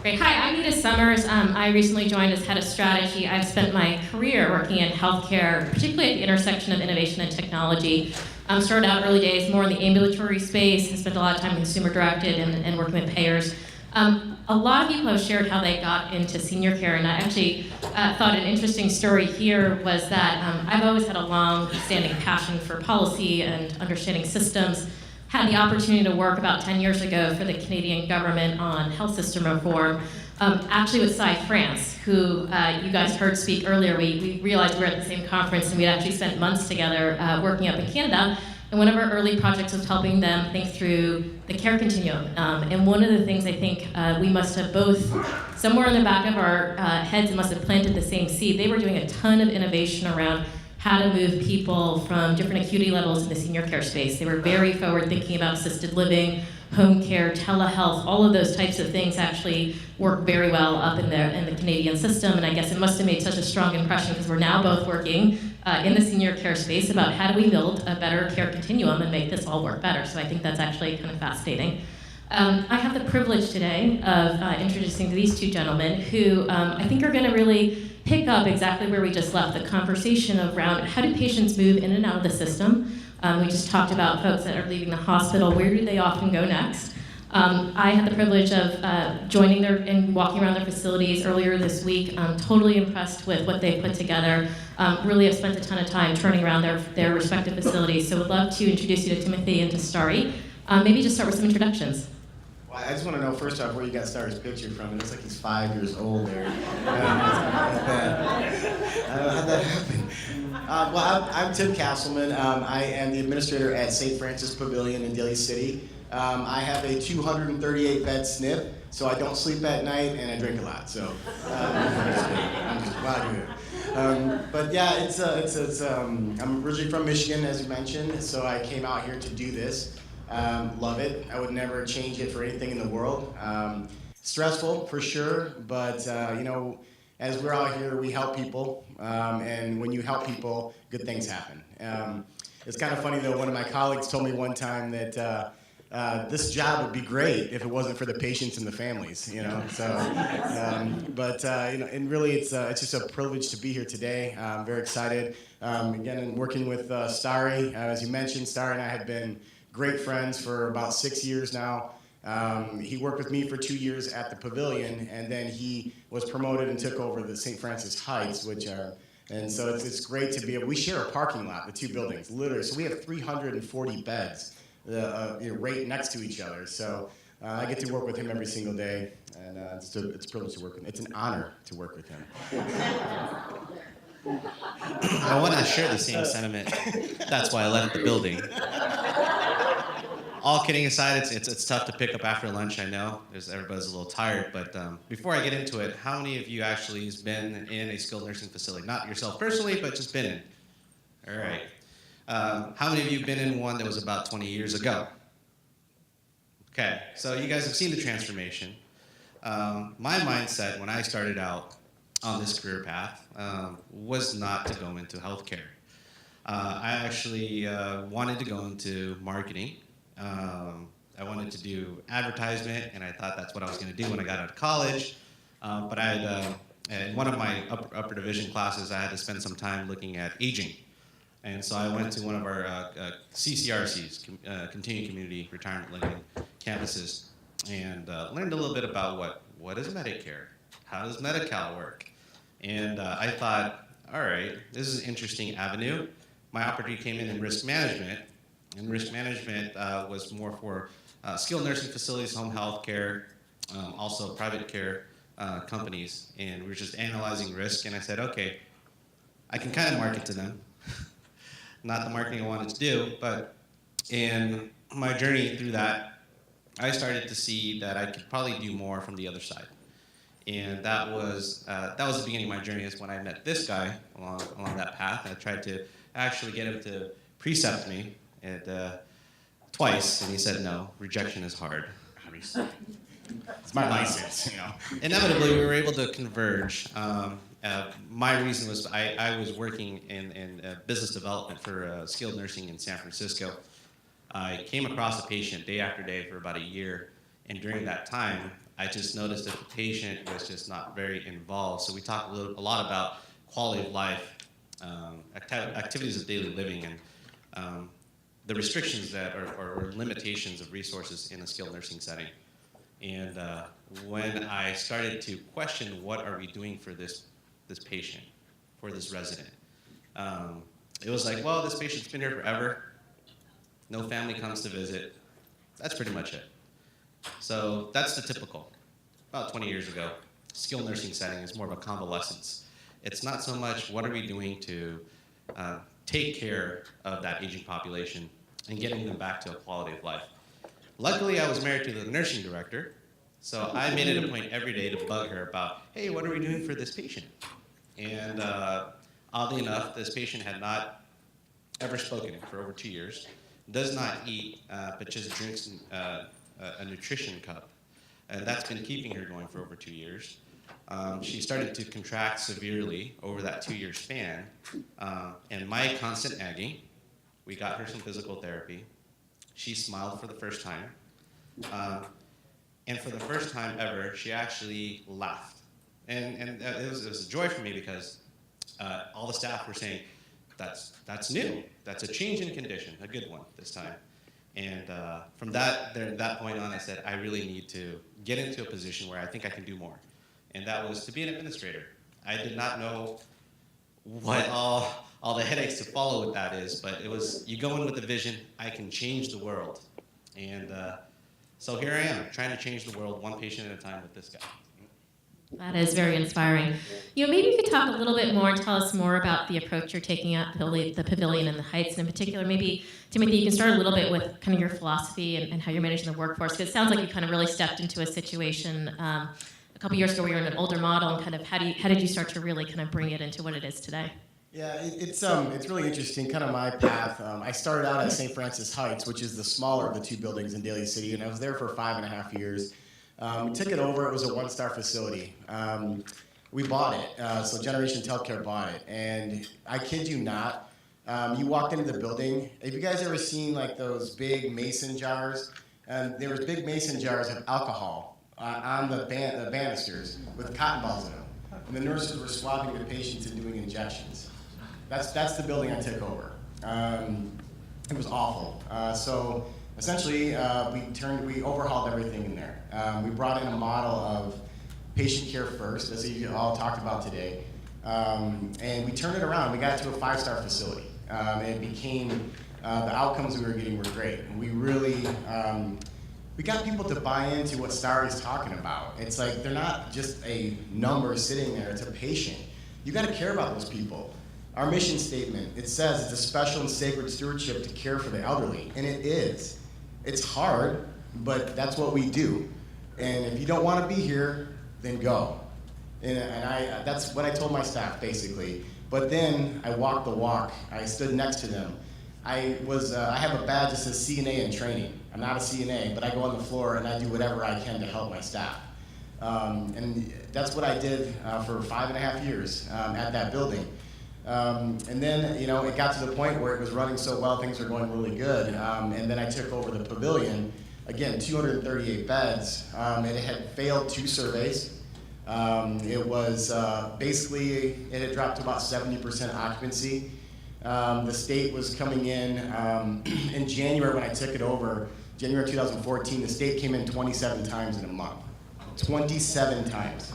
Great. Hi, I'm Nita Summers. I recently joined as head of strategy. I've spent my career working in healthcare, particularly at the intersection of innovation and technology. Started out early days more in the ambulatory space, and spent a lot of time consumer-directed and working with payers. A lot of people have shared how they got into senior care, and I actually thought an interesting story here was that I've always had a long-standing passion for policy and understanding systems. Had the opportunity to work about 10 years ago for the Canadian government on health system reform, actually with France, who you guys heard speak earlier. We realized we were at the same conference, and we'd actually spent months together working up in Canada. And one of our early projects was helping them think through the care continuum. And one of the things I think we must have both, somewhere in the back of our heads, must have planted the same seed. They were doing a ton of innovation around how to move people from different acuity levels in the senior care space. They were very forward thinking about assisted living, home care, telehealth, all of those types of things actually work very well up in the Canadian system. And I guess it must have made such a strong impression because we're now both working in the senior care space about how do we build a better care continuum and make this all work better. So I think that's actually kind of fascinating. I have the privilege today of introducing these two gentlemen who I think are going to really pick up exactly where we just left, the conversation around how do patients move in and out of the system. We just talked about folks that are leaving the hospital. Where do they often go next? I had the privilege of joining and walking around their facilities earlier this week. I'm totally impressed with what they put together. Really have spent a ton of time turning around their respective facilities. So would love to introduce you to Timothy and to Starry. Maybe just start with some introductions. Well, I just want to know first off where you got Starry's picture from. It looks like he's 5 years old there. I don't know how that happened. I'm Tim Caslmon. I am the administrator at St. Francis Pavilion in Daly City. I have a 238-bed SNF, so I don't sleep at night and I drink a lot. So I'm just glad you're here. But yeah, I'm originally from Michigan, as you mentioned, so I came out here to do this. Love it. I would never change it for anything in the world. Stressful, for sure, but as we're out here, we help people, and when you help people, good things happen. It's kind of funny, though, one of my colleagues told me one time that this job would be great if it wasn't for the patients and the families, and really it's just a privilege to be here today. I'm very excited. Again, working with Starry, as you mentioned, Starry and I have been great friends for about 6 years now. He worked with me for 2 years at the Pavilion, and then he was promoted and took over the St. Francis Heights, and so it's great to be able. We share a parking lot, the two buildings, literally. So we have 340 beds, right next to each other. So I get to work with him every single day, and it's a privilege to work with him. It's an honor to work with him. I want to share the same sentiment. That's why I left the building. All kidding aside, it's tough to pick up after lunch, I know. Everybody's a little tired, but before I get into it, how many of you actually has been in a skilled nursing facility? Not yourself personally, but just been in. All right. How many of you have been in one that was about 20 years ago? Okay, so you guys have seen the transformation. My mindset when I started out on this career path was not to go into healthcare. I actually wanted to go into marketing. I wanted to do advertisement, and I thought that's what I was going to do when I got out of college. But I had, in one of my upper division classes, I had to spend some time looking at aging. And so I went to one of our CCRCs, Continuing Community Retirement Living campuses, and learned a little bit about what is Medicare, how does Medi-Cal work. And I thought, all right, this is an interesting avenue. My opportunity came in risk management. And risk management was more for skilled nursing facilities, home health care, also private care companies. And we were just analyzing risk. And I said, okay, I can kind of market to them. Not the marketing I wanted to do, but in my journey through that, I started to see that I could probably do more from the other side. And that was the beginning of my journey, is when I met this guy along that path. I tried to actually get him to precept me twice, and he said, no, rejection is hard. It's my license, Inevitably, we were able to converge. My reason was I was working in business development for skilled nursing in San Francisco. I came across a patient day after day for about a year, and during that time, I just noticed that the patient was just not very involved. So we talked a lot about quality of life, activities of daily living, and the restrictions that or limitations of resources in a skilled nursing setting. And when I started to question what are we doing for this patient, for this resident, it was like, well, this patient's been here forever. No family comes to visit. That's pretty much it. So that's the typical. About 20 years ago, skilled nursing setting is more of a convalescence. It's not so much what are we doing to take care of that aging population and getting them back to a quality of life. Luckily, I was married to the nursing director, so I made it a point every day to bug her about, hey, what are we doing for this patient? And oddly enough, this patient had not ever spoken for over 2 years, does not eat, but just drinks a nutrition cup. And that's been keeping her going for over 2 years. She started to contract severely over that 2-year span. And my constant nagging, we got her some physical therapy. She smiled for the first time. And for the first time ever, she actually laughed. And it was a joy for me because all the staff were saying, that's new. That's a change in condition, a good one this time. And from that point on, I said, I really need to get into a position where I think I can do more. And that was to be an administrator. I did not know what all the headaches to follow with that is, but it was, you go in with the vision, I can change the world. And so here I am, trying to change the world one patient at a time with this guy. That is very inspiring. Maybe you could talk a little bit more and tell us more about the approach you're taking at the Pavilion and the Heights, and in particular, maybe, Timothy, you can start a little bit with kind of your philosophy and how you're managing the workforce, because it sounds like you kind of really stepped into a situation a couple years ago where you're in an older model, and kind of how did you start to really kind of bring it into what it is today? Yeah, it's really interesting, kind of my path. I started out at St. Francis Heights, which is the smaller of the two buildings in Daly City, and I was there for 5.5 years. We took it over. It was a one-star facility. We bought it. So Generations Healthcare bought it. And I kid you not, you walked into the building. Have you guys ever seen like those big mason jars? There was big mason jars of alcohol on the banisters with cotton balls in them. And the nurses were swabbing the patients and doing injections. That's the building I took over. It was awful. So essentially, we overhauled everything in there. We brought in a model of patient care first, as you all talked about today, and we turned it around. We got it to a 5-star facility, and it became the outcomes we were getting were great. And we really we got people to buy into what Starry's talking about. It's like they're not just a number sitting there; it's a patient. You got to care about those people. Our mission statement, it says it's a special and sacred stewardship to care for the elderly, and it is. It's hard, but that's what we do. And if you don't want to be here, then go. And that's what I told my staff, basically. But then I walked the walk. I stood next to them. I have a badge that says CNA in training. I'm not a CNA, but I go on the floor and I do whatever I can to help my staff. And that's what I did for 5.5 years at that building. And then, it got to the point where it was running so well, things were going really good. And then I took over the Pavilion, again, 238 beds. It had failed 2 surveys. It was basically, it had dropped to about 70% occupancy. The state was coming in January when I took it over, January 2014, the state came in 27 times in a month. 27 times.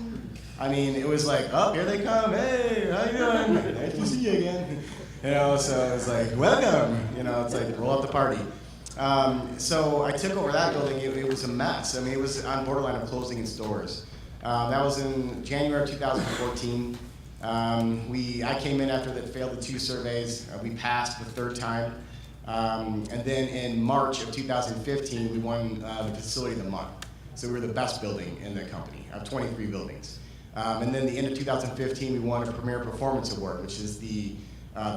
I mean, it was like, oh, here they come. Hey, how you doing? Nice to see you again. So it was like, welcome. It's like, roll up the party. So I took over that building. It was a mess. I mean, it was on borderline of closing its doors. That was in January of 2014. I came in after that failed the 2 surveys. We passed the 3rd time. And then in March of 2015, we won the Facility of the Month. So we were the best building in the company, of 23 buildings. And then the end of 2015, we won a Premier Performance Award, which is the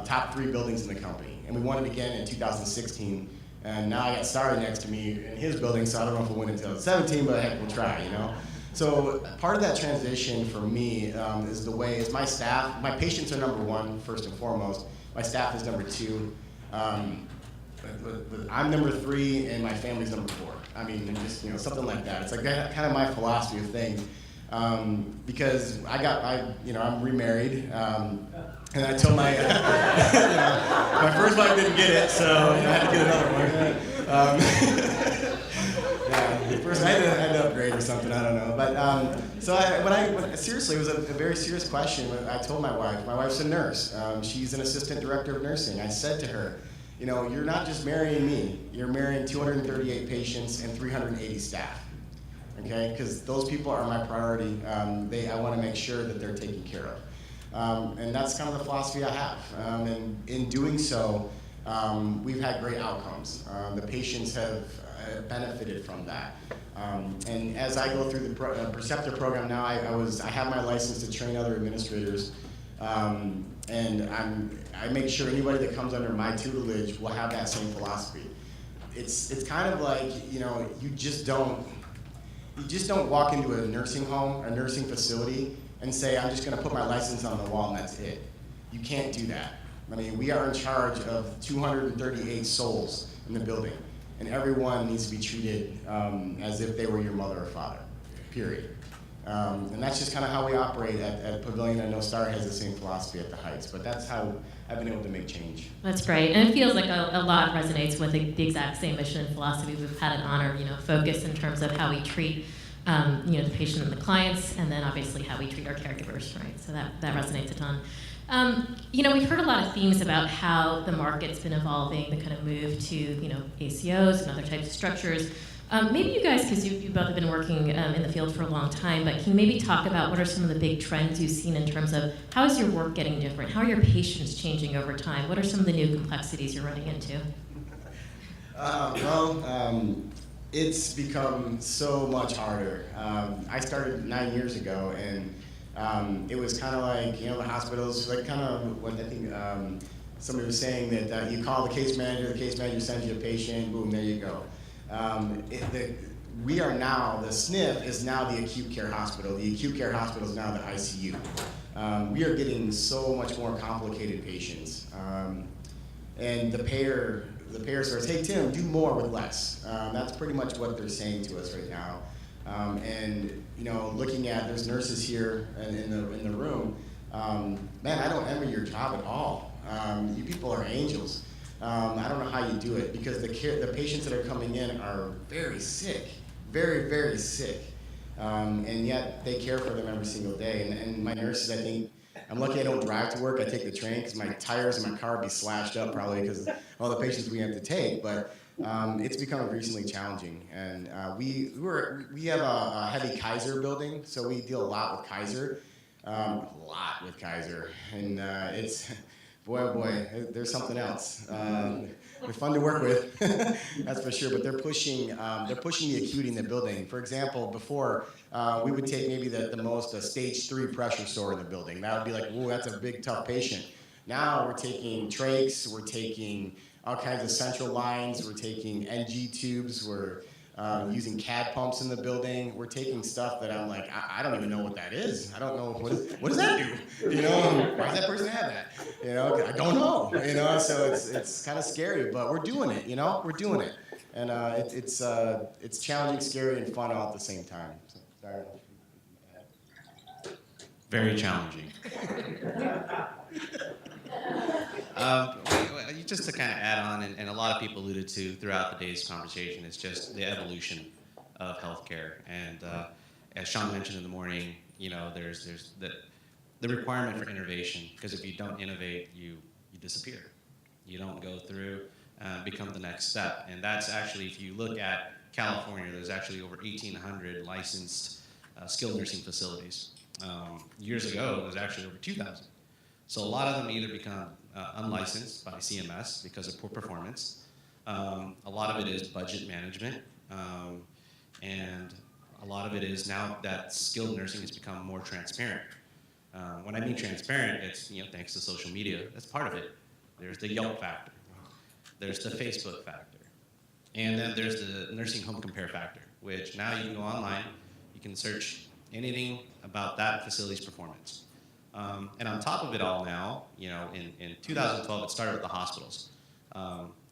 top 3 buildings in the company. And we won it again in 2016. And now I got Starry next to me in his building, so I don't know if we'll win in 2017, but heck, we'll try, So part of that transition for me is my staff. My patients are number 1, first and foremost. My staff is number 2. I'm number 3 and my family's number 4. I mean, just something like that. It's like that, kind of my philosophy of things. Because I'm remarried, and I told my my first wife didn't get it, so I had to get another one. First I had to upgrade or something, I don't know. But seriously, it was a very serious question. I told my wife's a nurse. She's an assistant director of nursing. I said to her, you're not just marrying me, you're marrying 238 patients and 380 staff. Okay, because those people are my priority. I want to make sure that they're taken care of. And that's kind of the philosophy I have. And in doing so, we've had great outcomes. The patients have benefited from that. And as I go through the preceptor program now, I have my license to train other administrators. And I make sure anybody that comes under my tutelage will have that same philosophy. It's kind of like, you just don't walk into a nursing home, a nursing facility, and say, I'm just going to put my license on the wall and that's it. You can't do that. I mean, we are in charge of 238 souls in the building, and everyone needs to be treated as if they were your mother or father, period. And that's just kind of how we operate at Pavilion. I know Starry has the same philosophy at the Heights, but that's how I've been able to make change. That's great, and it feels like a lot resonates with the exact same mission and philosophy. We've had an honor, focus in terms of how we treat, the patient and the clients, and then obviously how we treat our caregivers, right? So that resonates a ton. We've heard a lot of themes about how the market's been evolving, the kind of move to, ACOs and other types of structures. Maybe you guys, because you both have been working in the field for a long time, but can you maybe talk about what are some of the big trends you've seen in terms of how is your work getting different? How are your patients changing over time? What are some of the new complexities you're running into? It's become so much harder. I started 9 years ago, and it was kind of like, the hospitals, like kind of what I think somebody was saying, that you call the case manager sends you a patient, boom, there you go. We are now, the SNF is now the acute care hospital. The acute care hospital is now the ICU. We are getting so much more complicated patients. And the payer says, hey Tim, do more with less. That's pretty much what they're saying to us right now. And looking at, there's nurses here and in the room. Man, I don't envy your job at all. You people are angels. I don't know how you do it, because the patients that are coming in are very sick, very, very sick. And yet they care for them every single day. And my nurses, I think, I'm lucky I don't drive to work. I take the train, because my tires in my car would be slashed up probably because of all the patients we have to take. But it's become increasingly challenging. And we have a heavy Kaiser building, so we deal a lot with Kaiser. And it's... Boy, oh boy, there's something else. They're fun to work with, that's for sure. But they're pushing the acuity in the building. For example, before we would take maybe the most stage 3 pressure sore in the building. That would be like, whoa, that's a big tough patient. Now we're taking trachs, we're taking all kinds of central lines, we're taking NG tubes, we're using CAD pumps in the building. We're taking stuff that I'm like, I don't even know what that is. I don't know, what does that do? Why does that person have that? I don't know. So it's kind of scary, but we're doing it. We're doing it, and it's challenging, scary, and fun all at the same time. So, sorry. Very challenging. Just to kind of add on, and a lot of people alluded to throughout the day's conversation, it's just the evolution of healthcare. And as Sean mentioned in the morning, there's the requirement for innovation, because if you don't innovate, you disappear. You don't go through, become the next step. And that's actually, if you look at California, there's actually over 1,800 licensed skilled nursing facilities. Years ago, there was actually over 2,000. So a lot of them either become unlicensed by CMS because of poor performance. A lot of it is budget management. And a lot of it is now that skilled nursing has become more transparent. When I mean transparent, it's thanks to social media. That's part of it. There's the Yelp factor. There's the Facebook factor. And then there's the nursing home compare factor, which now you can go online, you can search anything about that facility's performance. And on top of it all now, in 2012, it started with the hospitals.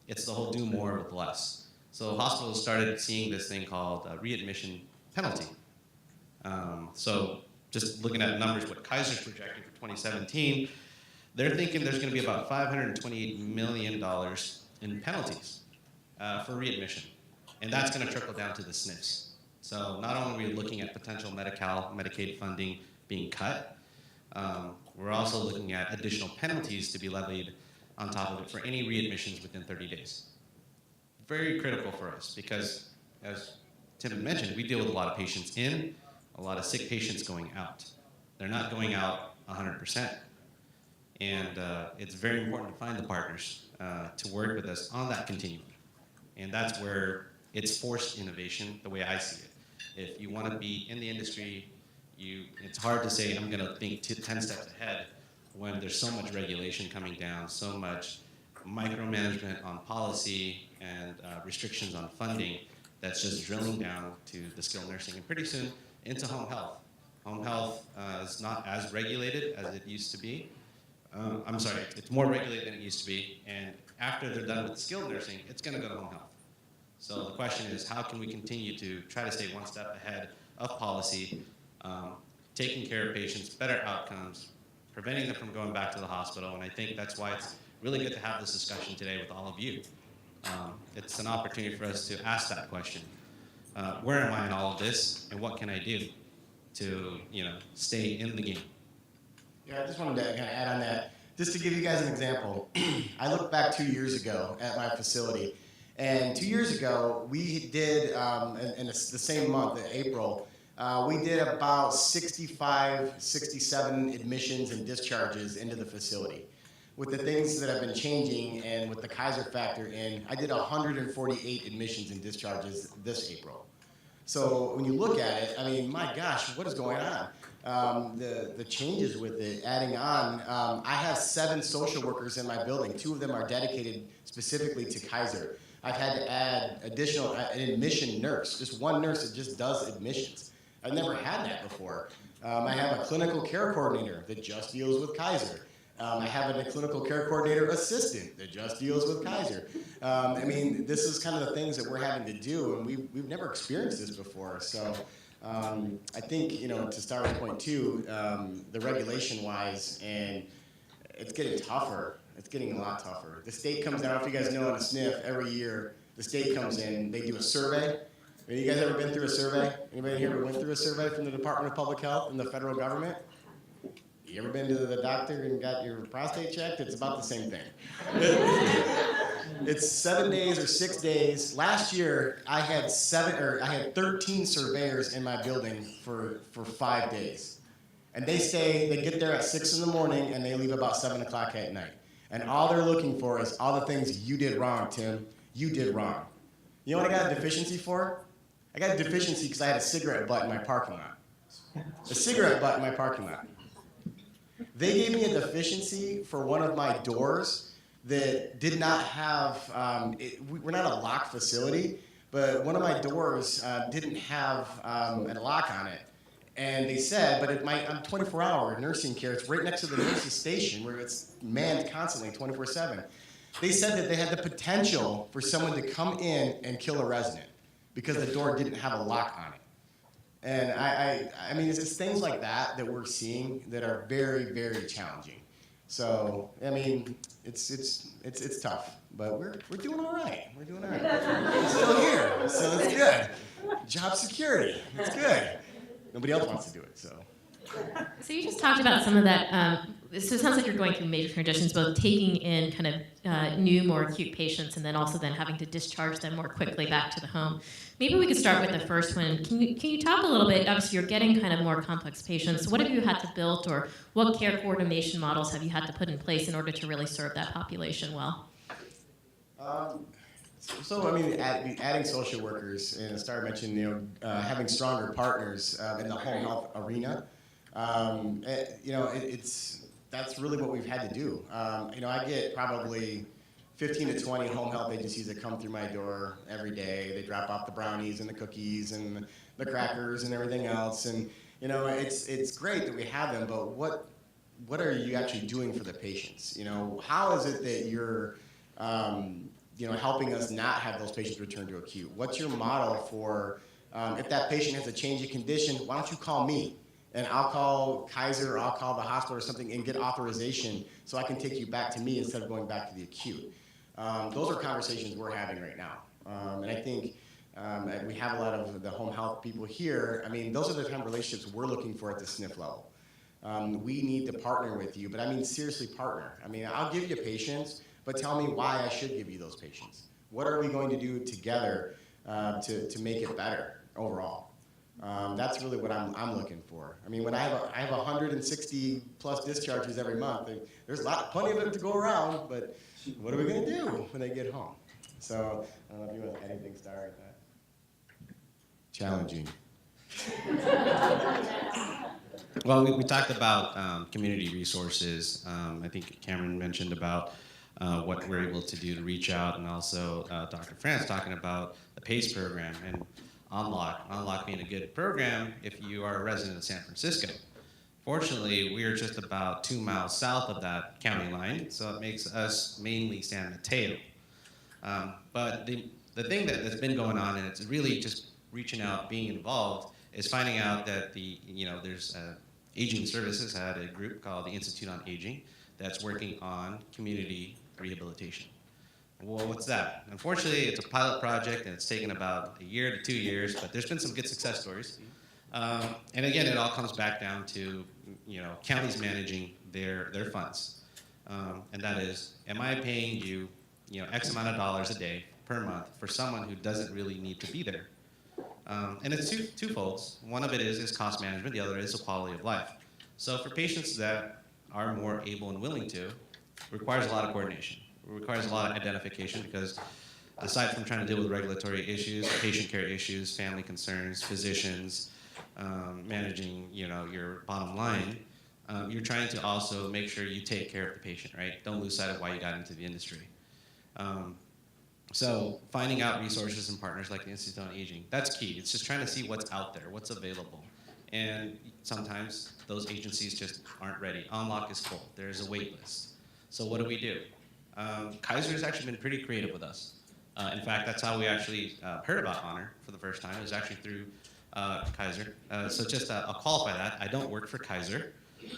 It's the whole do more with less. So hospitals started seeing this thing called readmission penalty. So just looking at numbers, what Kaiser's projecting for 2017, they're thinking there's going to be about $528 million in penalties for readmission. And that's going to trickle down to the SNFs. So not only are we looking at potential Medi-Cal, Medicaid funding being cut, we're also looking at additional penalties to be levied on top of it for any readmissions within 30 days. Very critical for us because, as Tim mentioned, we deal with a lot of patients in, a lot of sick patients going out. They're not going out 100%. And it's very important to find the partners to work with us on that continuum. And that's where it's forced innovation, the way I see it. If you want to be in the industry, it's hard to say, I'm going to think 10 steps ahead when there's so much regulation coming down, so much micromanagement on policy and restrictions on funding that's just drilling down to the skilled nursing and pretty soon into home health. Home health is not as regulated as it used to be. I'm sorry, it's more regulated than it used to be, and after they're done with skilled nursing, it's going to go to home health. So the question is, how can we continue to try to stay one step ahead of policy, taking care of patients, better outcomes, preventing them from going back to the hospital, and I think that's why it's really good to have this discussion today with all of you. It's an opportunity for us to ask that question. Where am I in all of this, and what can I do to stay in the game? Yeah, I just wanted to kind of add on that. Just to give you guys an example, I look back 2 years ago at my facility, and 2 years ago, we did, in the same month, April, we did about 65, 67 admissions and discharges into the facility. With the things that have been changing and with the Kaiser factor in, I did 148 admissions and discharges this April. So when you look at it, I mean, my gosh, what is going on? The changes with it, adding on, I have 7 social workers in my building. 2 of them are dedicated specifically to Kaiser. I've had to add an admission nurse, just one nurse that just does admissions. I've never had that before. I have a clinical care coordinator that just deals with Kaiser. I have a clinical care coordinator assistant that just deals with Kaiser. I mean, this is kind of the things that we're having to do, and we've never experienced this before. So I think, to Starry's point too, the regulation-wise, and it's getting tougher. It's getting a lot tougher. The state comes down, if you guys know, in a SNF, every year, the state comes in, they do a survey. Have you guys ever been through a survey? Anybody here went through a survey from the Department of Public Health and the federal government? You ever been to the doctor and got your prostate checked? It's about the same thing. It's 7 days or 6 days. Last year, I had 13 surveyors in my building for 5 days. And they get there at 6 in the morning and they leave about 7 o'clock at night. And all they're looking for is all the things you did wrong, Tim. You did wrong. You know what I got a deficiency for? I got a deficiency because I had a cigarette butt in my parking lot. A cigarette butt in my parking lot. They gave me a deficiency for one of my doors that did not have, we're not a locked facility, but one of my doors didn't have a lock on it. And they said, but I'm 24-hour nursing care. It's right next to the nurse's station where it's manned constantly, 24/7. They said that they had the potential for someone to come in and kill a resident because the door didn't have a lock on it. And I mean, it's just things like that we're seeing that are very, very challenging. So, I mean, it's tough, but we're doing all right. We're doing all right. We're still here, so it's good. Job security, it's good. Nobody else wants to do it, so. So you just talked about some of that. So it sounds like you're going through major transitions, both taking in kind of new, more acute patients, and then also then having to discharge them more quickly back to the home. Maybe we could start with the first one. Can you talk a little bit? Obviously, you're getting kind of more complex patients. What have you had to build, or what care coordination models have you had to put in place in order to really serve that population well? So, I mean, adding social workers, and Starry mentioned, having stronger partners in the home health arena. That's really what we've had to do. I get probably 15 to 20 home health agencies that come through my door every day. They drop off the brownies and the cookies and the crackers and everything else. And, it's great that we have them, but what are you actually doing for the patients? How is it that you're helping us not have those patients return to acute? What's your model for if that patient has a change in condition, why don't you call me? And I'll call Kaiser or I'll call the hospital or something and get authorization so I can take you back to me instead of going back to the acute. Those are conversations we're having right now. And I think we have a lot of the home health people here. I mean, those are the kind of relationships we're looking for at the SNF level. We need to partner with you, but I mean, seriously partner. I mean, I'll give you patients, but tell me why I should give you those patients. What are we going to do together to make it better overall? That's really what I'm looking for. I mean, when I have 160 plus discharges every month, there's plenty of them to go around, but what are we going to do when they get home? So I don't know if you want to add anything, Starry, like that. Challenging. Well, we talked about community resources. I think Cameron mentioned about what we're able to do to reach out, and also Dr. France talking about the PACE program and Unlock being a good program if you are a resident of San Francisco. Fortunately, we are just about 2 miles south of that county line, so it makes us mainly San Mateo. But the thing that's been going on, and it's really just reaching out, being involved, is finding out that there's Aging Services had a group called the Institute on Aging that's working on community rehabilitation. Well, what's that? Unfortunately, it's a pilot project, and it's taken about 1 year to 2 years, but there's been some good success stories. And again, it all comes back down to counties managing their funds, and that is, am I paying you X amount of dollars a day per month for someone who doesn't really need to be there? And it's twofolds. One of it is cost management. The other is the quality of life. So for patients that are more able and willing to, it requires a lot of coordination. It requires a lot of identification because aside from trying to deal with regulatory issues, patient care issues, family concerns, physicians, managing your bottom line, you're trying to also make sure you take care of the patient, right? Don't lose sight of why you got into the industry. So finding out resources and partners like the Institute on Aging, that's key. It's just trying to see what's out there, what's available. And sometimes those agencies just aren't ready. Unlock is full. There's a wait list. So what do? Kaiser has actually been pretty creative with us. In fact, that's how we actually heard about Honor for the first time. It was actually through Kaiser. So just I'll qualify that. I don't work for Kaiser.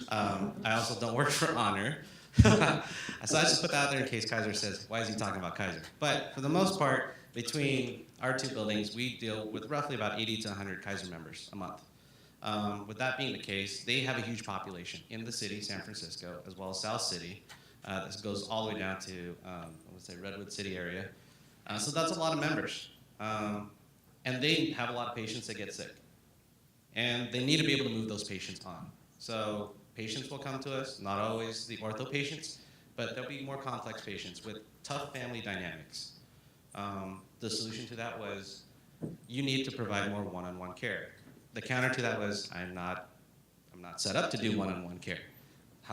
I also don't work for Honor. So I just put that out there in case Kaiser says, why is he talking about Kaiser? But for the most part, between our two buildings, we deal with roughly about 80 to 100 Kaiser members a month. With that being the case, they have a huge population in the city, San Francisco, as well as South City. This goes all the way down to, Redwood City area. So that's a lot of members. And they have a lot of patients that get sick. And they need to be able to move those patients on. So patients will come to us, not always the ortho patients, but there'll be more complex patients with tough family dynamics. The solution to that was, you need to provide more one-on-one care. The counter to that was, I'm not set up to do one-on-one care.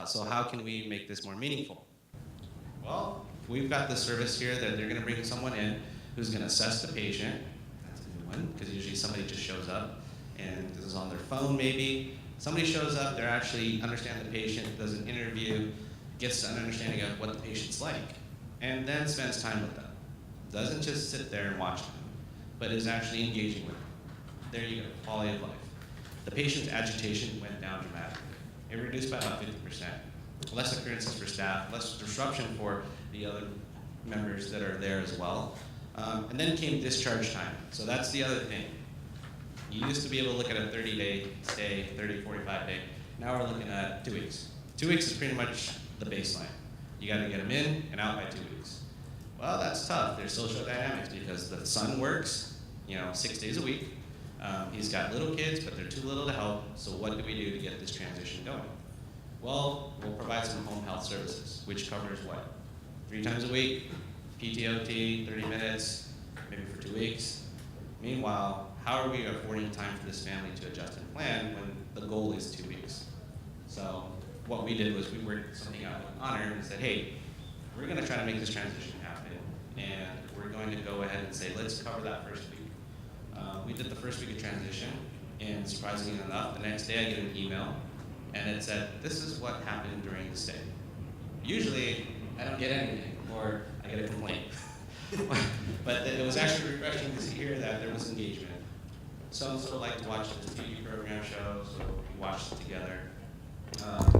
So how can we make this more meaningful? Well, we've got the service here that they're going to bring someone in who's going to assess the patient. That's a new one, because usually somebody just shows up and this is on their phone maybe. Somebody shows up, they're actually understand the patient, does an interview, gets an understanding of what the patient's like, and then spends time with them. Doesn't just sit there and watch them, but is actually engaging with them. There you go, quality of life. The patient's agitation went down dramatically. It reduced by about 50%. Less occurrences for staff, less disruption for the other members that are there as well. And then came discharge time. So that's the other thing. You used to be able to look at a 30-day stay, 30, 45-day. Now we're looking at 2 weeks. 2 weeks is pretty much the baseline. You got to get them in and out by 2 weeks. Well, that's tough. There's social dynamics because the son works, 6 days a week. He's got little kids, but they're too little to help. So what do we do to get this transition going? Well, we'll provide some home health services, which covers what? 3 times a week, PTOT, 30 minutes, maybe for 2 weeks. Meanwhile, how are we affording time for this family to adjust and plan when the goal is 2 weeks? So what we did was we worked something out with Honor and said, hey, we're going to try to make this transition happen, and we're going to go ahead and say, let's cover that first week. We did the first week of transition, and surprisingly enough, the next day I get an email, and it said, this is what happened during the stay. Usually, I don't get anything, or I get a complaint. But it was actually refreshing to hear that there was engagement. Some still like to watch the TV program shows, so we watched it together.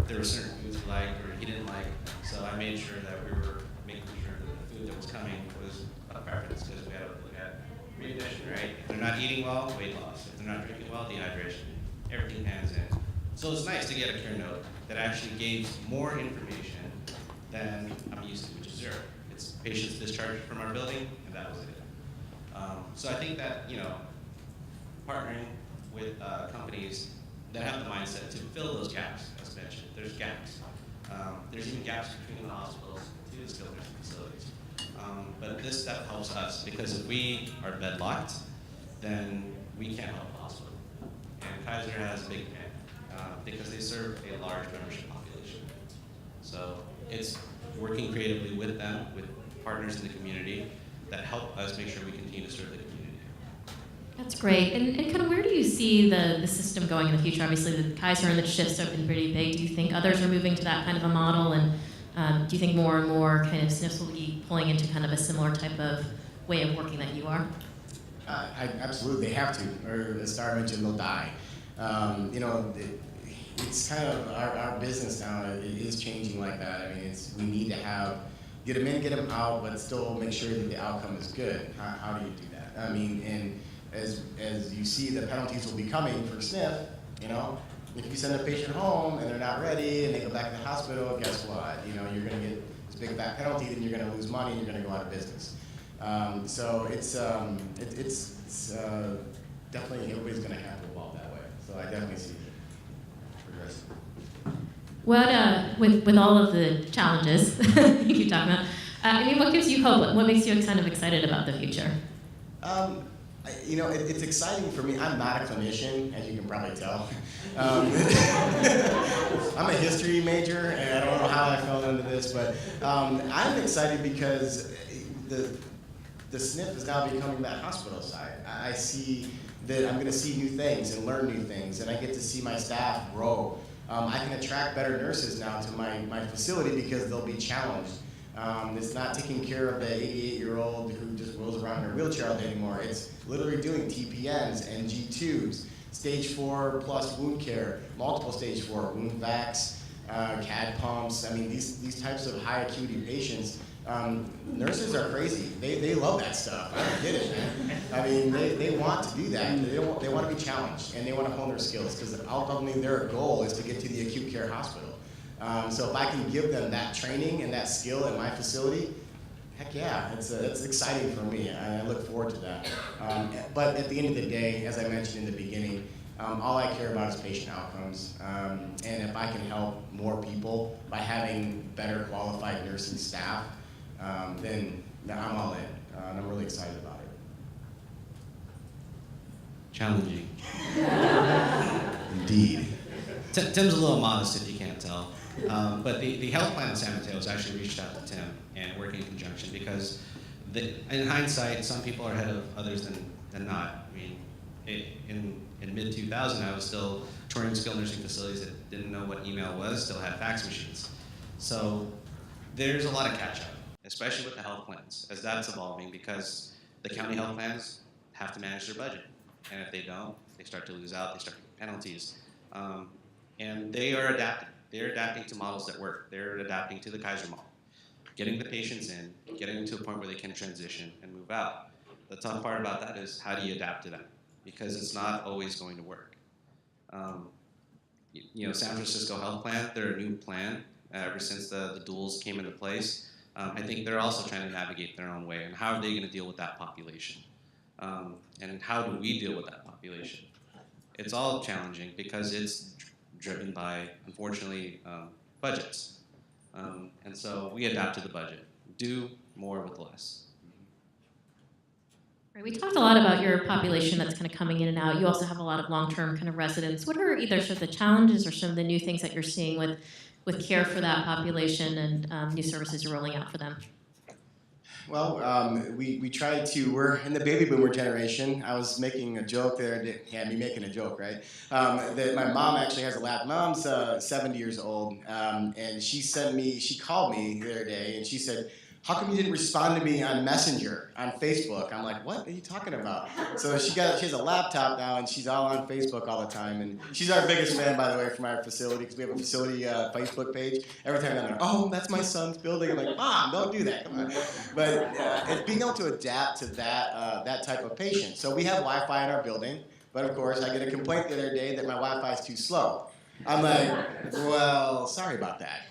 There were certain foods he liked or he didn't like, so I made sure that we were making sure that the food that was coming was a preference, because we had to look at readmission, right? If they're not eating well, weight loss. If they're not drinking well, dehydration. Everything hands in. So it's nice to get a care note that actually gave more information than I'm used to, which is zero. It's patients discharged from our building, and that was it. So I think that, partnering with companies that have the mindset to fill those gaps, as mentioned. There's gaps. There's even gaps between the hospitals to the skilled nursing facilities. But this step helps us, because if we are bedlocked, then we can't help the hospital. And Kaiser has a big demand because they serve a large membership population. So it's working creatively with them, with partners in the community that help us make sure we continue to serve the community. That's great. And kind of where do you see the system going in the future? Obviously, the Kaiser and the shifts have been pretty big. Do you think others are moving to that kind of a model? And do you think more and more kind of SNFs will be pulling into kind of a similar type of way of working that you are? Absolutely, they have to, or as Starry mentioned, they'll die. It's kind of our business now is changing like that. I mean, we need to get them in, get them out, but still make sure that the outcome is good. How do you do that? I mean, and as you see, the penalties will be coming for SNF. If you send a patient home and they're not ready and they go back to the hospital, guess what? You're going to get this big fat penalty, then you're going to lose money and you're going to go out of business. So it's definitely, everybody's going to have to evolve that way. So I definitely see progress. With all of the challenges you keep talking about, what gives you hope? What makes you kind of excited about the future? It's exciting for me. I'm not a clinician, as you can probably tell. I'm a history major, and I don't know how I fell into this, but I'm excited because the SNF is now becoming that hospital side. I see that I'm going to see new things and learn new things, and I get to see my staff grow. I can attract better nurses now to my facility because they'll be challenged. It's not taking care of the 88-year-old who just rolls around in her wheelchair all day anymore. It's literally doing TPNs, NG tubes, stage 4 plus wound care, multiple stage 4, wound vacs, CAD pumps. I mean, these types of high acuity patients, nurses are crazy. They love that stuff. I don't get it, man. I mean, they want to do that. They want to be challenged, and they want to hone their skills, because ultimately their goal is to get to the acute care hospital. So if I can give them that training and that skill at my facility, heck yeah, it's exciting for me. I look forward to that. But at the end of the day, as I mentioned in the beginning, all I care about is patient outcomes. And if I can help more people by having better qualified nursing staff, then I'm all in. And I'm really excited about it. Challenging. Indeed. Tim's a little modest, if you can't tell. But the health plan in San Mateo has actually reached out to Tim and working in conjunction, because in hindsight, some people are ahead of others than not. I mean, in mid-2000, I was still touring skilled nursing facilities that didn't know what email was, still had fax machines. So there's a lot of catch-up, especially with the health plans, as that's evolving, because the county health plans have to manage their budget. And if they don't, they start to lose out, they start to get penalties. And they are adapting. They're adapting to models that work. They're adapting to the Kaiser model. Getting the patients in, getting them to a point where they can transition and move out. The tough part about that is, how do you adapt to them? Because it's not always going to work. San Francisco Health Plan, they're a new plan ever since the duals came into place. I think they're also trying to navigate their own way, and how are they going to deal with that population? And how do we deal with that population? It's all challenging because it's driven by, unfortunately, budgets. And so we adapt to the budget. Do more with less. Right, we talked a lot about your population that's kind of coming in and out. You also have a lot of long-term kind of residents. What are either sort of the challenges or some of the new things that you're seeing with care for that population and new services you're rolling out for them? Well, we tried to, we're in the baby boomer generation. I was making a joke there, me making a joke, right? That my mom actually has a lab. Mom's 70 years old, and she called me the other day, and she said, how come you didn't respond to me on Messenger, on Facebook? I'm like, what are you talking about? So she has a laptop now, and she's all on Facebook all the time. And she's our biggest fan, by the way, from our facility, because we have a facility Facebook page. Every time I'm like, oh, that's my son's building. I'm like, Mom, don't do that. Come on. But it's being able to adapt to that type of patient. So we have Wi-Fi in our building, but of course, I get a complaint the other day that my Wi-Fi is too slow. I'm like, well, sorry about that.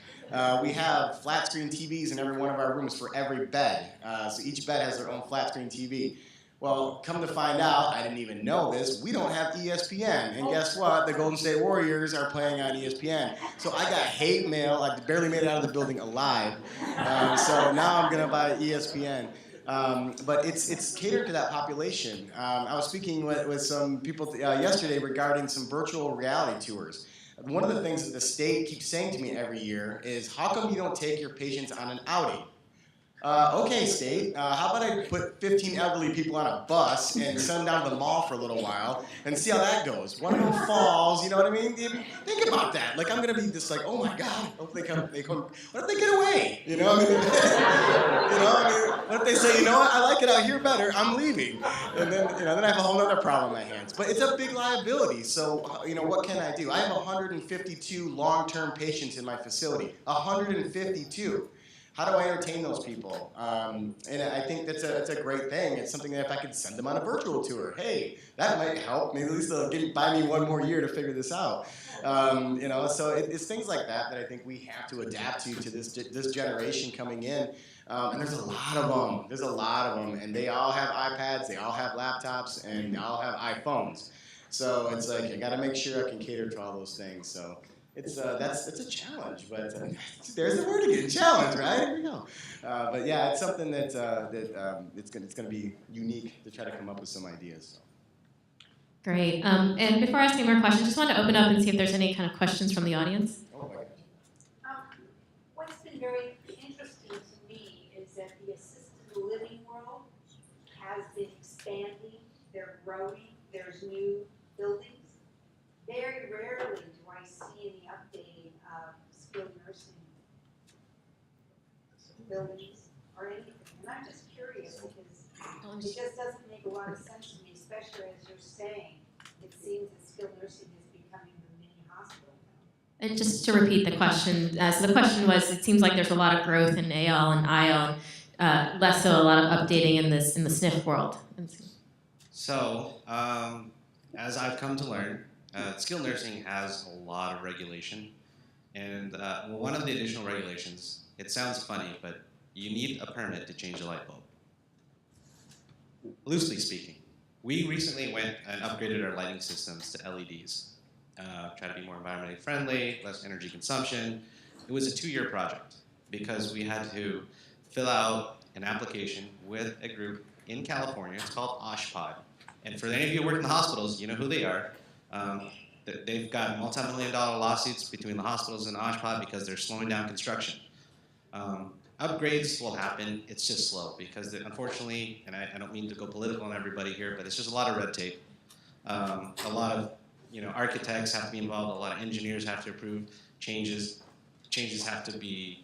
We have flat screen TVs in every one of our rooms for every bed. So each bed has their own flat screen TV. Well, come to find out, I didn't even know this, we don't have ESPN. And guess what? The Golden State Warriors are playing on ESPN. So I got hate mail. I barely made it out of the building alive. So now I'm going to buy ESPN. But it's catered to that population. I was speaking with some people yesterday regarding some virtual reality tours. One of the things that the state keeps saying to me every year is, how come you don't take your patients on an outing? Okay, state, how about I put 15 elderly people on a bus and send them down to the mall for a little while and see how that goes. One of them falls, you know what I mean? Think about that. Like, I'm going to be just like, oh my God, hope they come, what if they get away? You know, I mean, what if they say, you know what, I like it out here better, I'm leaving. And then, then I have a whole other problem on my hands. But it's a big liability, so, what can I do? I have 152 long-term patients in my facility, 152. How do I entertain those people? And I think that's a great thing. It's something that if I could send them on a virtual tour, hey, that might help. Maybe at least they'll buy me one more year to figure this out. So it's things like that I think we have to adapt to this generation coming in. And there's a lot of them. There's a lot of them. And they all have iPads, they all have laptops, and they all have iPhones. So it's like, I got to make sure I can cater to all those things. So it's a challenge, but there's the word again, challenge, right? Here we go. But yeah, it's something that it's going to be unique to try to come up with some ideas. So. Great. And before I ask any more questions, I just wanted to open up and see if there's any kind of questions from the audience. Oh, my gosh. What's been very interesting to me is that the assisted living world has been expanding. They're growing. There's new buildings. Very rarely do I see any updating of skilled nursing buildings or anything. And I'm just curious because it just doesn't make a lot of sense to me, especially as you're saying, it seems that skilled nursing is becoming the mini hospital now. And just to repeat the question, so the question was, it seems like there's a lot of growth in AL and IL, and less so a lot of updating in the SNF world. So, as I've come to learn, skilled nursing has a lot of regulation, and one of the additional regulations, it sounds funny, but you need a permit to change a light bulb. Loosely speaking, we recently went and upgraded our lighting systems to LEDs, try to be more environmentally friendly, less energy consumption. It was a 2-year project because we had to fill out an application with a group in California. It's called OSHPOD, and for any of you who work in the hospitals, you know who they are. They've got multi-million-dollar lawsuits between the hospitals and OSHPOD because they're slowing down construction. Upgrades will happen, it's just slow because unfortunately, and I don't mean to go political on everybody here, but it's just a lot of red tape. A lot of architects have to be involved, a lot of engineers have to approve changes. Changes have to be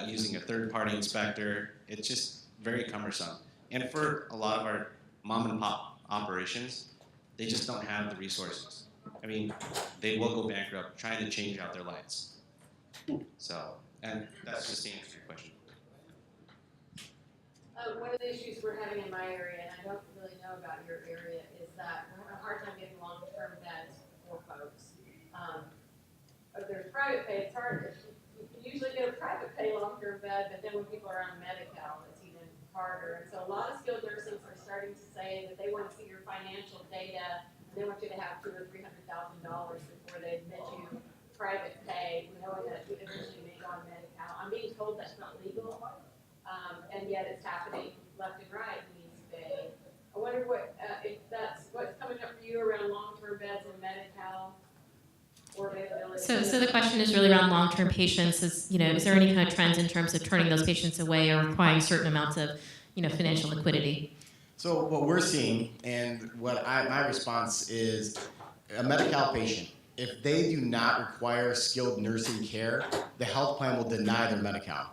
using a third-party inspector. It's just very cumbersome. And for a lot of our mom-and-pop operations, they just don't have the resources. I mean, they will go bankrupt trying to change out their lights. So, and that's just to answer your question. One of the issues we're having in my area, and I don't really know about your area, is that we're having a hard time getting long-term beds for folks. If there's private pay, it's hard. You can usually get a private pay long-term bed, but then when people are on Medi-Cal, it's even harder. And so a lot of skilled nursing are starting to say that they want to see your financial data, and they want you to have $200,000 or $300,000 before they admit you private pay, knowing that you eventually may go on Medi-Cal. I'm being told that's not legal, and yet it's happening left and right in East Bay. I wonder if that's what's coming up for you around long-term beds in Medi-Cal or availability. So the question is really around long-term patients. Is there any kind of trends in terms of turning those patients away or requiring certain amounts of financial liquidity? So what we're seeing, and my response is, a Medi-Cal patient, if they do not require skilled nursing care, the health plan will deny their Medi-Cal.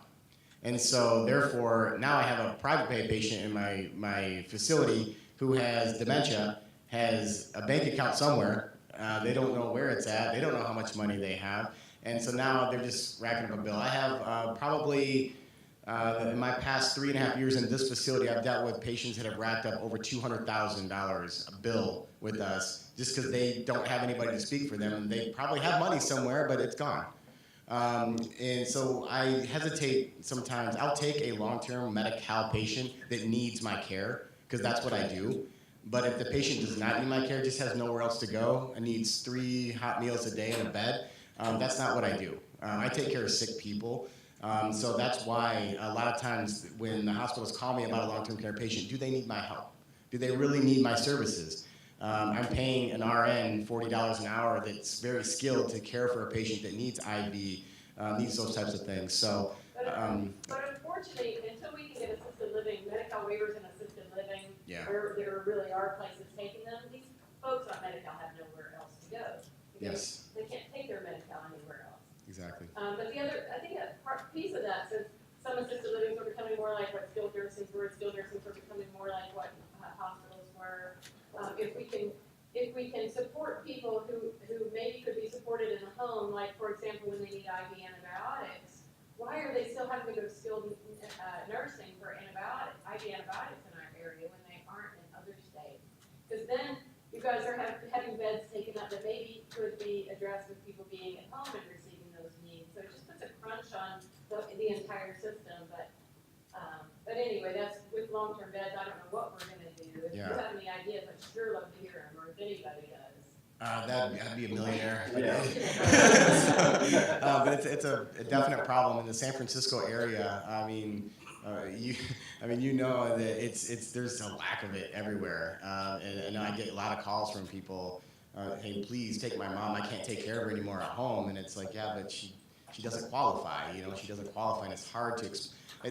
And so therefore, now I have a private pay patient in my facility who has dementia, has a bank account somewhere. They don't know where it's at. They don't know how much money they have. And so now they're just racking up a bill. I have probably, in my past 3.5 years in this facility, I've dealt with patients that have racked up over $200,000 a bill with us just because they don't have anybody to speak for them. And they probably have money somewhere, but it's gone. And so I hesitate sometimes. I'll take a long-term Medi-Cal patient that needs my care, because that's what I do. But if the patient does not need my care, just has nowhere else to go, and needs 3 hot meals a day in a bed, that's not what I do. I take care of sick people. So that's why a lot of times when the hospitals call me about a long-term care patient, do they need my help? Do they really need my services? I'm paying an RN $40 an hour that's very skilled to care for a patient that needs IV, needs those types of things. So, but unfortunately, until we can get assisted living, Medi-Cal waivers and assisted living, Yeah. where there really are places taking them, these folks on Medi-Cal have nowhere else to go. Yes. They can't take their Medi-Cal anywhere else. Exactly. But the other, I think a piece of that, since some assisted livings are becoming more like what skilled nursing were, skilled nursing are becoming more like what hospitals were. If we can support people who maybe could be supported in the home, like for example, when they need IV antibiotics, why are they still having to go to skilled nursing for IV antibiotics in our area when they aren't in other states? Because then you guys are having beds taken up that maybe could be addressed with people being at home and receiving those needs. So it just puts a crunch on the entire system. But anyway, that's with long-term beds. I don't know what we're going to do. If you have any ideas, I'd sure love to hear them, or if anybody does. I'd be a millionaire. But it's a definite problem in the San Francisco area. I mean, you know that there's a lack of it everywhere, and I get a lot of calls from people. Hey, please take my mom. I can't take care of her anymore at home. And it's like, yeah, but she doesn't qualify. You know, she doesn't qualify, and it's hard to.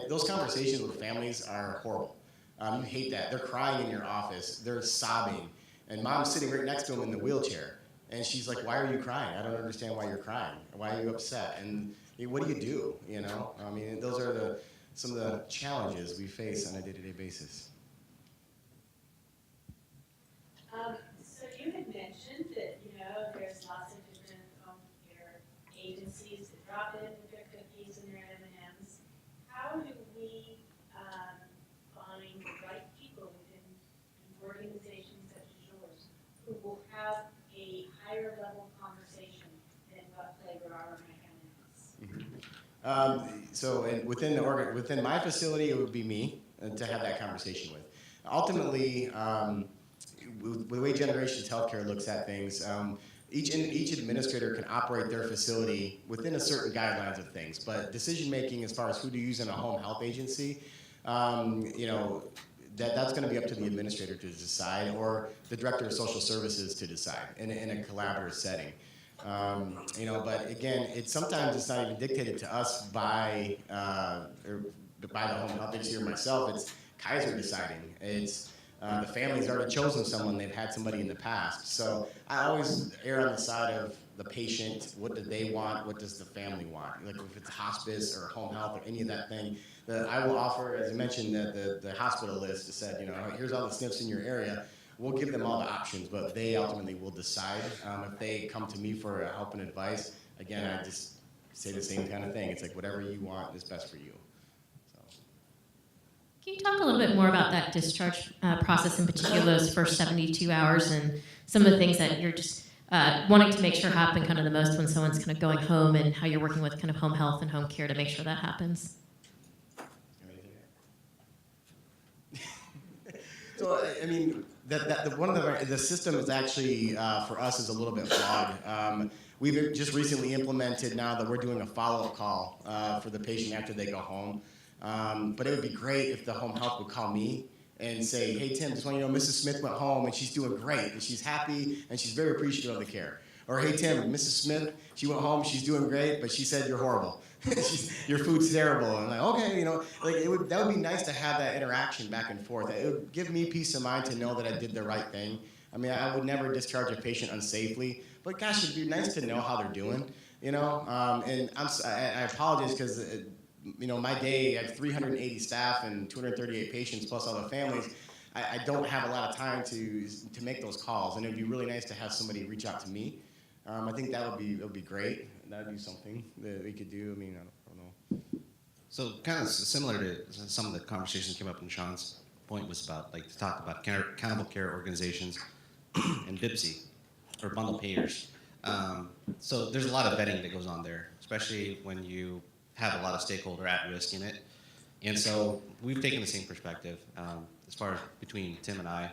Those conversations with families are horrible. You hate that. They're crying in your office. They're sobbing. And mom's sitting right next to him in the wheelchair. And she's like, why are you crying? I don't understand why you're crying. Why are you upset? And what do you do? You know? I mean, those are some of the challenges we face on a day-to-day basis. So you had mentioned that, there's lots of different home care agencies that drop in with their cookies and their M&Ms. How do we find the right people within organizations such as yours who will have a higher level conversation than what flavor are my M&Ms? So within my facility, it would be me to have that conversation with. Ultimately, the way Generations Healthcare looks at things, each administrator can operate their facility within a certain guidelines of things, but decision making as far as who to use in a home health agency, that's going to be up to the administrator to decide, or the director of social services to decide in a collaborative setting. But again, sometimes it's not even dictated to us by the home health agency or myself. It's Kaiser deciding. It's the family's already chosen someone. They've had somebody in the past. So I always err on the side of the patient. What do they want? What does the family want? Like if it's hospice or home health or any of that thing, I will offer, as I mentioned, the hospital list that said, here's all the SNFs in your area. We'll give them all the options, but they ultimately will decide. If they come to me for help and advice, again, I just say the same kind of thing. It's like whatever you want is best for you. Can you talk a little bit more about that discharge process, in particular those first 72 hours and some of the things that you're just wanting to make sure happen kind of the most when someone's kind of going home, and how you're working with kind of home health and home care to make sure that happens? So, I mean, the system is actually, for us, is a little bit flawed. We've just recently implemented now that we're doing a follow-up call for the patient after they go home. But it would be great if the home health would call me and say, hey, Tim, just want you to know Mrs. Smith went home and she's doing great and she's happy and she's very appreciative of the care. Or, hey, Tim, Mrs. Smith, she went home, she's doing great, but she said you're horrible. Your food's terrible. And I'm like, okay, that would be nice to have that interaction back and forth. It would give me peace of mind to know that I did the right thing. I mean, I would never discharge a patient unsafely, but gosh, it'd be nice to know how they're doing, And I apologize because my day, I have 380 staff and 238 patients plus all the families. I don't have a lot of time to make those calls, and it would be really nice to have somebody reach out to me. I think that would be great. That would be something that we could do. I mean, I don't know. So kind of similar to some of the conversations that came up in Sean's point was about, like, to talk about accountable care organizations and BIPSI, or bundle payers. So there's a lot of vetting that goes on there, especially when you have a lot of stakeholder at risk in it. And so we've taken the same perspective as far as between Tim and I.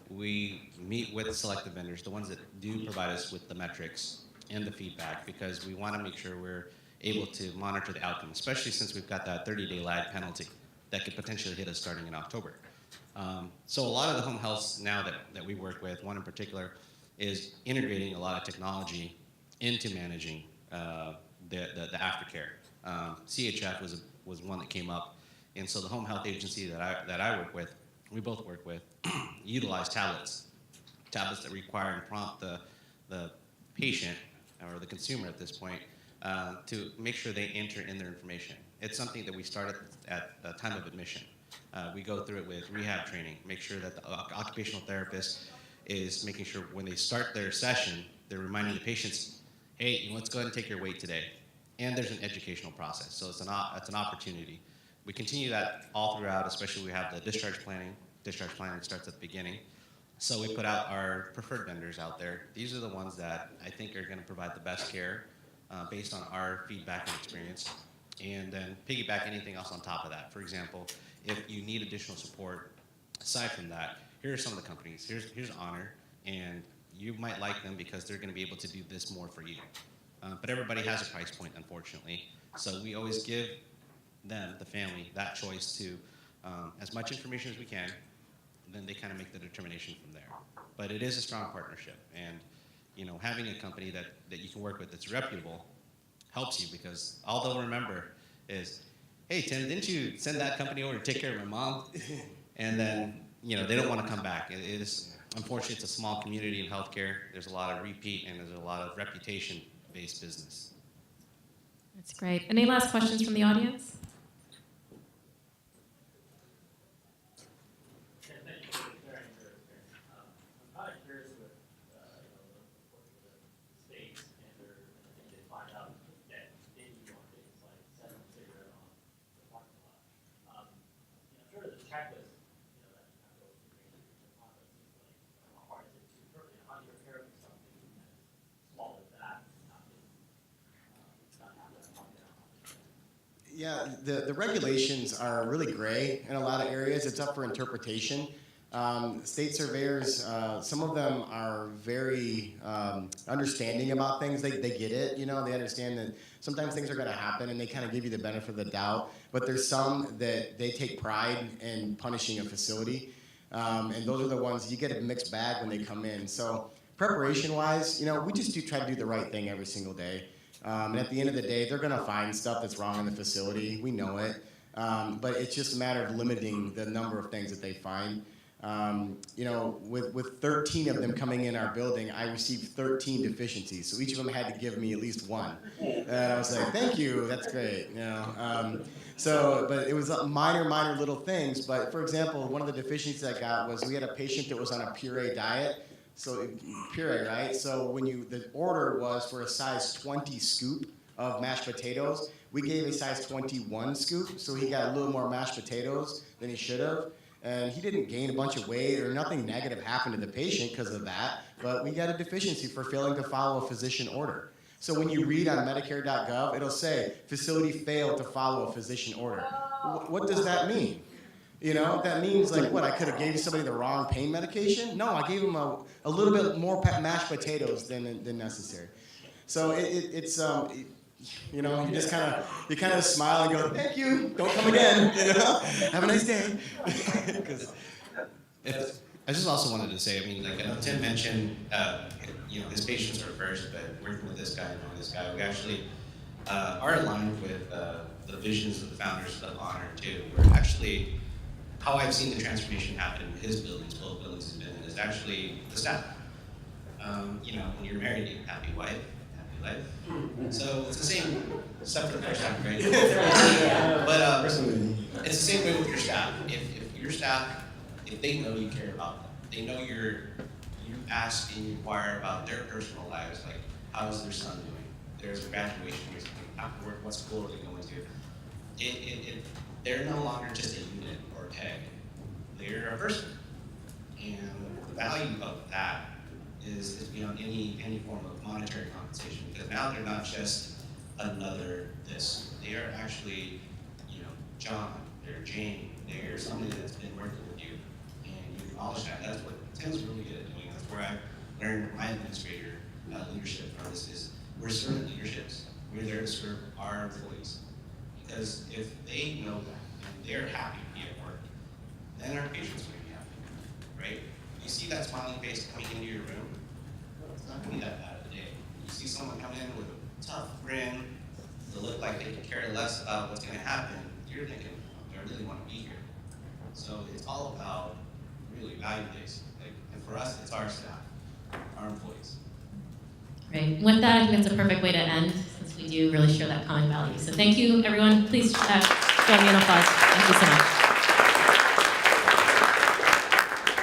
We meet with selective vendors, the ones that do provide us with the metrics and the feedback, because we want to make sure we're able to monitor the outcome, especially since we've got that 30-day lag penalty that could potentially hit us starting in October. So a lot of the home health now that we work with, one in particular, is integrating a lot of technology into managing the aftercare. CHF was one that came up, and so the home health agency that I work with, we both work with, utilize tablets that require and prompt the patient or the consumer at this point to make sure they enter in their information. It's something that we start at the time of admission. We go through it with rehab training, make sure that the occupational therapist is making sure when they start their session, they're reminding the patients, hey, let's go ahead and take your weight today. And there's an educational process, so it's an opportunity. We continue that all throughout, especially we have the discharge planning. Discharge planning starts at the beginning. So we put out our preferred vendors out there. These are the ones that I think are going to provide the best care based on our feedback and experience, and then piggyback anything else on top of that. For example, if you need additional support, aside from that, here are some of the companies. Here's Honor, and you might like them because they're going to be able to do this more for you. But everybody has a price point, unfortunately. So we always give them, the family, that choice to as much information as we can, and then they kind of make the determination from there. But it is a strong partnership, and having a company that you can work with that's reputable helps you, because all they'll remember is, hey, Tim, didn't you send that company over to take care of my mom? And then they don't want to come back. It is, unfortunately, it's a small community in healthcare. There's a lot of repeat, and there's a lot of reputation-based business. That's great. Any last questions from the audience? Yeah, the regulations are really gray in a lot of areas. It's up for interpretation. State surveyors, some of them are very understanding about things. They get it, they understand that sometimes things are going to happen, and they kind of give you the benefit of the doubt. But there's some that they take pride in punishing a facility, and those are the ones you get a mixed bag when they come in. So preparation-wise, we just try to do the right thing every single day. And at the end of the day, they're going to find stuff that's wrong in the facility. We know it. But it's just a matter of limiting the number of things that they find. With 13 of them coming in our building, I received 13 deficiencies. So each of them had to give me at least one. And I was like, thank you, that's great. But it was minor little things. But for example, one of the deficiencies I got was we had a patient that was on a puree diet. So puree, right? So the order was for a size 20 scoop of mashed potatoes. We gave a size 21 scoop, so he got a little more mashed potatoes than he should have. And he didn't gain a bunch of weight, or nothing negative happened to the patient because of that, but we got a deficiency for failing to follow a physician order. So when you read on Medicare.gov, it'll say, facility failed to follow a physician order. What does that mean? That means, like, what, I could have gave somebody the wrong pain medication? No, I gave him a little bit more mashed potatoes than necessary. So it's you just kind of smile and go, thank you, don't come again, have a nice day. I just also wanted to say, I know Tim mentioned, his patients are first, but working with this guy and this guy, we actually are aligned with the visions of the founders of Honor too. We're actually, how I've seen the transformation happen in his buildings, both buildings have been, is actually the staff. When you're married, you have a happy wife, happy right? So it's the same, except for the first time, right? But it's the same way with your staff. If your staff, if they know you care about them, they know you ask and you inquire about their personal lives, like how's their son doing? There's a graduation recently. After work, what school are they going to? They're no longer just a unit or a tag. They're a person. And the value of that is beyond any form of monetary compensation, because now they're not just another this. They are actually, John, they're Jane, they're somebody that's been working with you, and you acknowledge that. That's what Tim's really good at doing. That's where I learned my administrator leadership from this is we're servant leaderships. We're there to serve our employees. Because if they know that and they're happy to be at work, then our patients will be happy, right? You see that smiling face coming into your room, it's not going to be that bad of a day. You see someone come in with a tough grin, to look like they can care less about what's going to happen, you're thinking, do I really want to be here? So it's all about really value-based. And for us, it's our staff, our employees. Great. With that, I think that's a perfect way to end, since we do really share that common value. So thank you, everyone. Please join me in applause. Thank you so much.